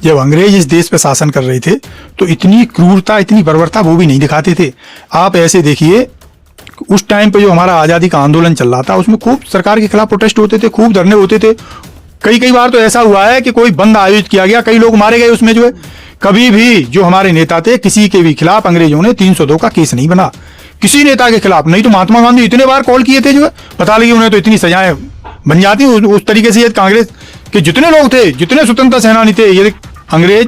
जब अंग्रेज इस देश पे शासन कर रहे थे तो इतनी क्रूरता, इतनी बर्बरता वो भी नहीं दिखाते थे। आप ऐसे देखिए, उस टाइम पे जो हमारा आज़ादी का आंदोलन चल रहा था उसमें खूब सरकार के खिलाफ प्रोटेस्ट होते थे, खूब धरने होते थे। कई बार तो ऐसा हुआ है कि कोई बंद आयोजित किया गया, कई लोग मारे गए उसमें जो है। कभी भी जो हमारे नेता थे किसी के भी खिलाफ अंग्रेजों ने 302 का केस नहीं बना, किसी नेता के खिलाफ नहीं। तो महात्मा गांधी इतने बार कॉल किए थे जो है, पता लगी उन्हें तो इतनी सजाएं बन जाती। उस तरीके से कांग्रेस के जितने लोग थे, जितने स्वतंत्रता सेनानी थे, ये अंग्रेज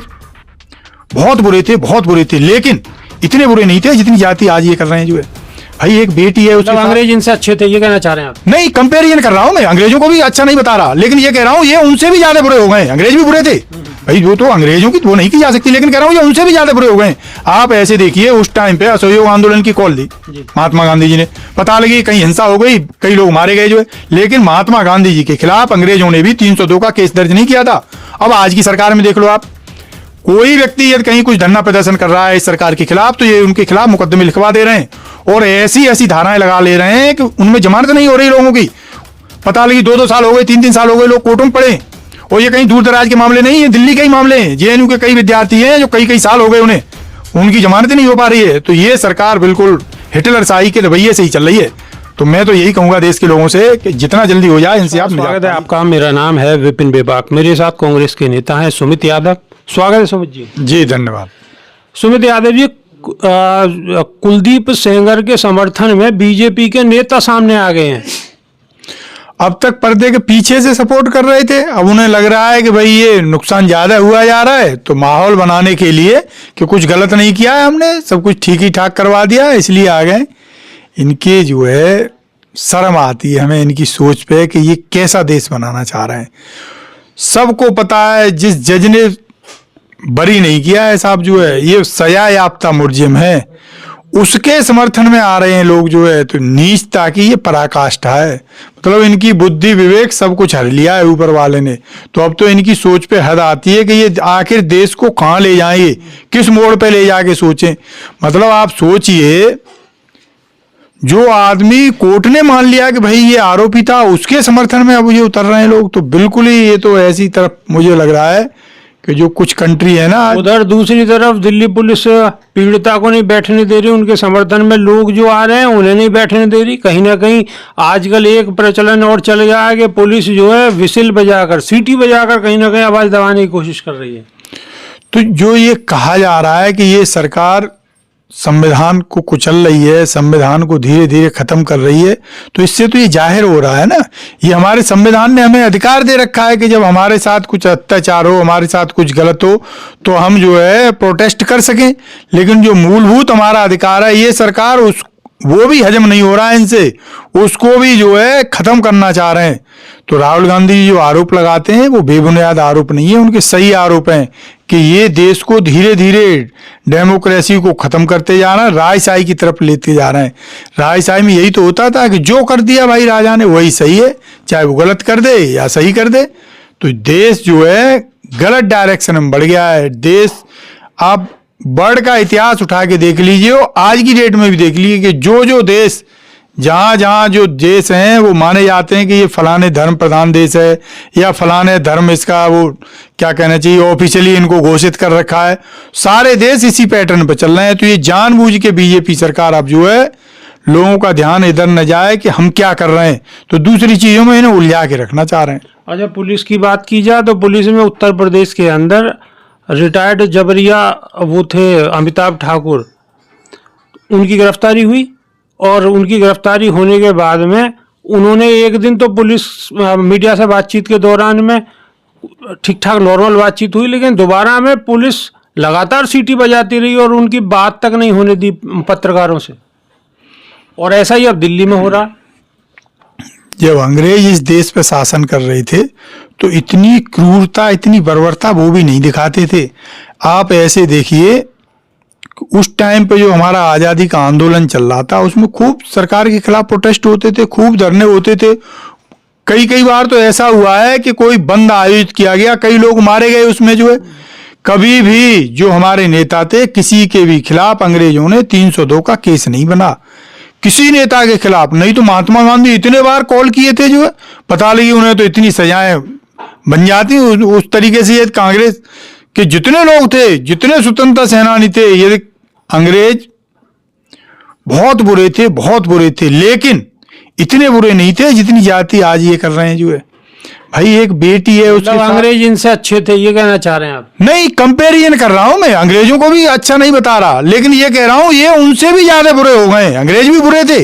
बहुत बुरे थे, बहुत बुरे थे, लेकिन इतने बुरे नहीं थे जितनी जाति आज ये कर रहे हैं जो है। भाई एक बेटी है, उसके अंग्रेज इनसे अच्छे थे, ये कहना चाह रहे हैं आप? नहीं, कंपेरिजन कर रहा हूं मैं, अंग्रेजों को भी अच्छा नहीं बता रहा, लेकिन ये कह रहा हूं ये उनसे भी ज्यादा बुरे हो गए। अंग्रेज भी बुरे थे भाई, वो तो अंग्रेजों की वो नहीं की जा सकती, लेकिन कह रहा हूं ये उनसे भी ज्यादा बुरे हो गए। आप ऐसे देखिए, उस टाइम पे असहयोग आंदोलन की कॉल दी महात्मा गांधी जी ने, पता लगी कहीं हिंसा हो गई, कई लोग मारे गए जो है, लेकिन महात्मा गांधी जी के खिलाफ अंग्रेजों ने भी 302 का केस दर्ज नहीं किया था। अब आज की सरकार में देख लो आप, कोई व्यक्ति यदि कहीं कुछ धरना प्रदर्शन कर रहा है इस सरकार के खिलाफ तो ये उनके खिलाफ मुकदमे लिखवा दे रहे हैं और ऐसी धाराएं लगा ले रहे हैं कि उनमें जमानत नहीं हो रही लोगों की। पता लगी 2-2 साल हो गए, 3-3 साल हो गए, लोग कोर्टों में पड़े। और ये कहीं दूर दराज के मामले नहीं है, दिल्ली के ही मामले हैं। जेएनयू के कई विद्यार्थी हैं जो कई साल हो गए उन्हें, उनकी जमानत नहीं हो पा रही है। तो ये सरकार बिल्कुल हिटलर शाही के रवैये से ही चल रही है। तो मैं तो यही कहूंगा देश के लोगों से कि जितना जल्दी हो जाए इनसे आप। स्वागत है आपका, मेरा नाम है विपिन बेबाक, मेरे साथ कांग्रेस के नेता हैं सुमित यादव। स्वागत है सुमित जी। जी धन्यवाद। सुमित यादव जी, कुलदीप सेंगर के समर्थन में बीजेपी के नेता सामने आ गए हैं। अब तक पर्दे के पीछे से सपोर्ट कर रहे थे, अब उन्हें लग रहा है कि भाई ये नुकसान ज्यादा हुआ जा रहा है, तो माहौल बनाने के लिए कि कुछ गलत नहीं किया है हमने, सब कुछ ठीक ही ठाक करवा दिया, इसलिए आ गए। इनके जो है शर्म आती है हमें इनकी सोच पे कि ये कैसा देश बनाना चाह रहे हैं। सबको पता है जिस जज ने बरी नहीं किया है साहब जो है, ये सजा याफ्ता मुलजिम है, उसके समर्थन में आ रहे हैं लोग जो है। तो नीचता की ये पराकाष्ठा है, मतलब इनकी बुद्धि विवेक सब कुछ हर लिया है ऊपर वाले ने। तो अब तो इनकी सोच पे हद आती है कि ये आखिर देश को कहाँ ले जाएंगे, किस मोड़ पे ले जाके सोचें। मतलब आप सोचिए, जो आदमी कोर्ट ने मान लिया कि भाई ये आरोपी था, उसके समर्थन में अब ये उतर रहे हैं लोग। तो बिल्कुल ही ये तो ऐसी तरफ मुझे लग रहा है कि जो कुछ कंट्री है ना, उधर दूसरी तरफ दिल्ली पुलिस पीड़िता को नहीं बैठने दे रही, उनके समर्थन में लोग जो आ रहे हैं उन्हें नहीं बैठने दे रही। कहीं ना कहीं आजकल एक प्रचलन और चल गया है कि पुलिस जो है विसिल बजाकर, सीटी बजाकर कहीं ना कहीं आवाज दबाने की कोशिश कर रही है। तो जो ये कहा जा रहा है कि ये सरकार संविधान को कुचल रही है, संविधान को धीरे धीरे खत्म कर रही है, तो इससे तो ये जाहिर हो रहा है ना, ये हमारे संविधान ने हमें अधिकार दे रखा है कि जब हमारे साथ कुछ अत्याचार हो, हमारे साथ कुछ गलत हो, तो हम जो है प्रोटेस्ट कर सकें। लेकिन जो मूलभूत हमारा अधिकार है, ये सरकार वो भी हजम नहीं हो रहा है इनसे, उसको भी जो है खत्म करना चाह रहे हैं। तो राहुल गांधी जी जो आरोप लगाते हैं वो बेबुनियाद आरोप नहीं है, उनके सही आरोप हैं कि ये देश को धीरे धीरे डेमोक्रेसी को खत्म करते जा रहे हैं, राजशाही की तरफ लेते जा रहे हैं। राजशाही में यही तो होता था कि जो कर दिया भाई राजा ने वही सही है, चाहे वो गलत कर दे या सही कर दे। तो देश जो है गलत डायरेक्शन में बढ़ गया है। देश, आप वर्ल्ड का इतिहास उठा के देख लीजिए और आज की डेट में भी देख लीजिए कि जो देश, जहाँ जो देश हैं वो माने जाते हैं कि ये फलाने धर्म प्रधान देश है या फलाने धर्म इसका वो क्या कहना चाहिए ऑफिशियली इनको घोषित कर रखा है, सारे देश इसी पैटर्न पर चल रहे हैं। तो ये जानबूझ के बीजेपी सरकार अब जो है लोगों का ध्यान इधर न जाए कि हम क्या कर रहे हैं, तो दूसरी चीजों में इन्हें उलझा के रखना चाह रहे हैं। और जब पुलिस की बात की जाए तो पुलिस में उत्तर प्रदेश के अंदर रिटायर्ड जबरिया वो थे अमिताभ ठाकुर, उनकी गिरफ्तारी हुई और उनकी गिरफ्तारी होने के बाद में उन्होंने एक दिन तो पुलिस मीडिया से बातचीत के दौरान में ठीक ठाक नॉर्मल बातचीत हुई, लेकिन दोबारा में पुलिस लगातार सीटी बजाती रही और उनकी बात तक नहीं होने दी पत्रकारों से। और ऐसा ही अब दिल्ली में हो रहा। जब अंग्रेज इस देश पे शासन कर रहे थे तो इतनी क्रूरता, इतनी बर्बरता वो भी नहीं दिखाते थे। आप ऐसे देखिए, उस टाइम पे जो हमारा आज़ादी का आंदोलन चल रहा था उसमें खूब सरकार के खिलाफ प्रोटेस्ट होते थे, खूब धरने होते थे। कई बार तो ऐसा हुआ है कि कोई बंद आयोजित किया गया, कई लोग मारे गए उसमें जो है। कभी भी जो हमारे नेता थे किसी के भी खिलाफ अंग्रेजों ने 302 का केस नहीं बना, किसी नेता के खिलाफ नहीं। तो महात्मा गांधी इतने बार कॉल किए थे जो है, पता लगी उन्हें तो इतनी सजाएं बन जाती। उस तरीके से कांग्रेस कि जितने लोग थे, जितने स्वतंत्रता सेनानी थे, ये अंग्रेज बहुत बुरे थे, बहुत बुरे थे, लेकिन इतने बुरे नहीं थे जितनी जाति आज ये कर रहे हैं जो है। भाई एक बेटी है, उसके मतलब अंग्रेज इनसे अच्छे थे, ये कहना चाह रहे हैं आप? नहीं, कंपेरिजन कर रहा हूं मैं, अंग्रेजों को भी अच्छा नहीं बता रहा, लेकिन ये कह रहा हूं ये उनसे भी ज्यादा बुरे हो गए। अंग्रेज भी बुरे थे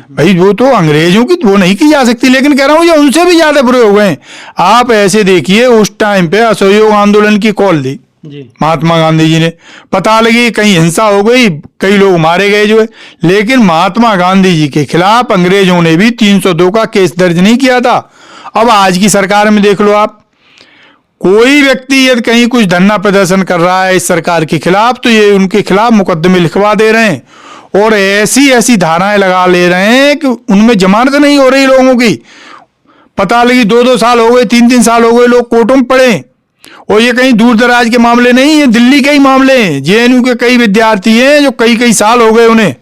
भाई, वो तो अंग्रेजों की वो नहीं की जा सकती, लेकिन कह रहा हूं ये उनसे भी ज्यादा बुरे हो गए। आप ऐसे देखिए, उस टाइम पे असहयोग आंदोलन की कॉल दी जी। महात्मा गांधी जी ने, पता लगी कहीं हिंसा हो गई, कई लोग मारे गए जो है, लेकिन महात्मा गांधी जी के खिलाफ अंग्रेजों ने भी 302 का केस दर्ज नहीं किया था। अब आज की सरकार में देख लो आप, कोई व्यक्ति यदि कहीं कुछ धरना प्रदर्शन कर रहा है इस सरकार के खिलाफ, तो ये उनके खिलाफ मुकदमे लिखवा दे रहे हैं और ऐसी ऐसी धाराएं लगा ले रहे हैं कि उनमें जमानत नहीं हो रही लोगों की। पता लगी 2-2 साल हो गए, 3-3 साल हो गए, लोग कोर्टों में पड़े। और ये कहीं दूर दराज के मामले नहीं, ये दिल्ली के ही मामले हैं। जेएनयू के कई विद्यार्थी हैं जो कई कई साल हो गए उन्हें,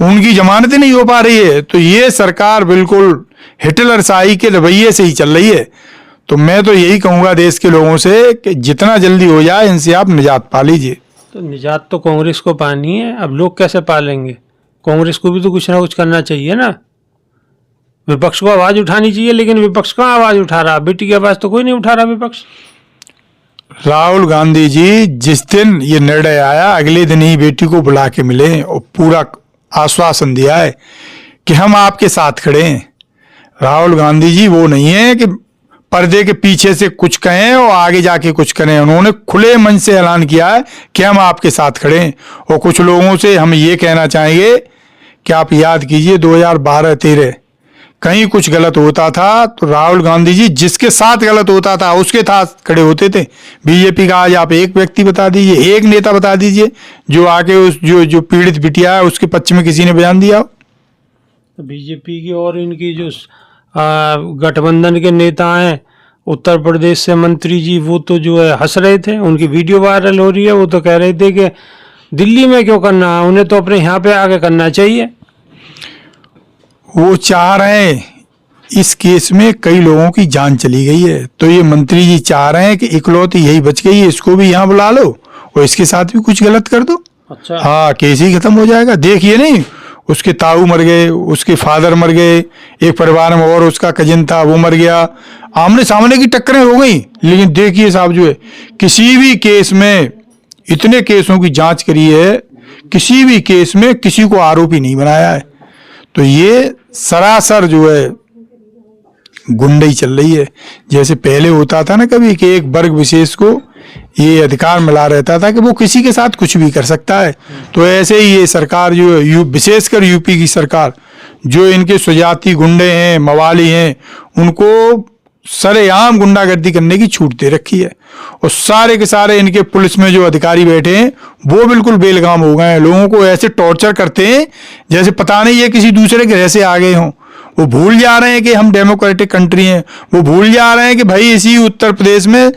उनकी जमानतें नहीं हो पा रही है। तो ये सरकार बिल्कुल हिटलर शाही के रवैये से ही चल रही है। तो मैं तो यही कहूंगा देश के लोगों से कि जितना जल्दी हो जाए इनसे आप निजात पा लीजिए। तो निजात तो कांग्रेस को पानी है, अब लोग कैसे पालेंगे? कांग्रेस को भी तो कुछ ना कुछ करना चाहिए ना, विपक्ष को आवाज उठानी चाहिए, लेकिन विपक्ष कहाँ आवाज उठा रहा? बेटी की आवाज तो कोई नहीं उठा रहा विपक्ष। राहुल गांधी जी जिस दिन ये निर्णय आया, अगले दिन ही बेटी को बुला के मिले और पूरा आश्वासन दिया है कि हम आपके साथ खड़े हैं। राहुल गांधी जी वो नहीं है कि पर्दे के पीछे से कुछ कहें और आगे जाके कुछ करें। उन्होंने खुले मन से ऐलान किया है कि हम आपके साथ खड़े हैं। और कुछ लोगों से हम ये कहना चाहेंगे कि आप याद कीजिए 2012-13 कहीं कुछ गलत होता था तो राहुल गांधी जी जिसके साथ गलत होता था उसके साथ खड़े होते थे। बीजेपी का आज आप एक व्यक्ति बता दीजिए, एक नेता बता दीजिए जो आके उस जो पीड़ित बिटिया है उसके पक्ष में किसी ने बयान दिया हो। तो बीजेपी की और इनकी जो गठबंधन के नेता हैं, उत्तर प्रदेश से मंत्री जी, वो तो जो है हंस रहे थे, उनकी वीडियो वायरल हो रही है। वो तो कह रहे थे कि दिल्ली में क्यों करना, उन्हें तो अपने यहाँ पे आके करना चाहिए। वो चाह रहे हैं, इस केस में कई लोगों की जान चली गई है, तो ये मंत्री जी चाह रहे हैं कि इकलौती यही बच गई है, इसको भी यहाँ बुला लो और इसके साथ भी कुछ गलत कर दो। अच्छा। हाँ, केस ही खत्म हो जाएगा। देखिए नहीं, उसके ताऊ मर गए, उसके फादर मर गए, एक परिवार में और उसका कजिन था वो मर गया, आमने सामने की टक्करें हो गई। लेकिन देखिए साहब जो है, किसी भी केस में, इतने केसों की जांच करी है, किसी भी केस में किसी को आरोपी नहीं बनाया है। तो ये सरासर जो है गुंडई चल रही है। जैसे पहले होता था ना कभी कि एक वर्ग विशेष को ये अधिकार मिला रहता था कि वो किसी के साथ कुछ भी कर सकता है, तो ऐसे ही ये सरकार जो है, विशेषकर यूपी की सरकार, जो इनके स्वजाति गुंडे हैं, मवाली हैं, उनको सरेआम गुंडागर्दी करने की छूट दे रखी है। और सारे के सारे इनके पुलिस में जो अधिकारी बैठे हैं वो बिल्कुल बेलगाम हो गए हैं। लोगों को ऐसे टॉर्चर करते हैं जैसे पता नहीं ये किसी दूसरे ग्रह से आ गए हों। वो भूल जा रहे हैं कि हम डेमोक्रेटिक कंट्री हैं, वो भूल जा रहे हैं कि भाई इसी उत्तर प्रदेश में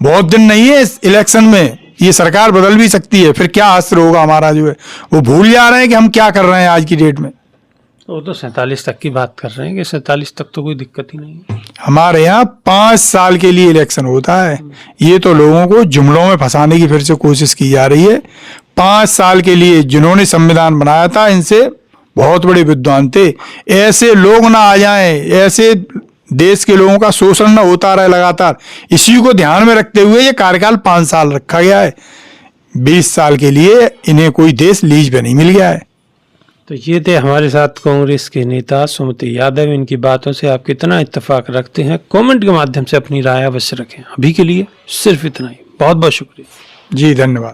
बहुत दिन नहीं है इस इलेक्शन में, ये सरकार बदल भी सकती है, फिर क्या असर होगा हमारा जो है। वो भूल जा रहे हैं कि हम क्या कर रहे हैं आज की डेट में। वो तो 47 तक की बात कर रहे हैं कि 47 तक तो कोई दिक्कत ही नहीं है। हमारे यहाँ 5 साल के लिए इलेक्शन होता है। ये तो लोगों को जुमलों में फंसाने की फिर से कोशिश की जा रही है। 5 साल के लिए जिन्होंने संविधान बनाया था, इनसे बहुत बड़े विद्वान थे, ऐसे लोग ना आ जाएं, ऐसे देश के लोगों का शोषण ना होता रहे लगातार, इसी को ध्यान में रखते हुए ये कार्यकाल 5 साल रखा गया है। 20 साल के लिए इन्हें कोई देश लीज पे नहीं मिल गया है। तो ये थे हमारे साथ कांग्रेस के नेता सुमति यादव। इनकी बातों से आप कितना इत्तेफाक रखते हैं, कमेंट के माध्यम से अपनी राय अवश्य रखें। अभी के लिए सिर्फ इतना ही। बहुत बहुत शुक्रिया जी, धन्यवाद।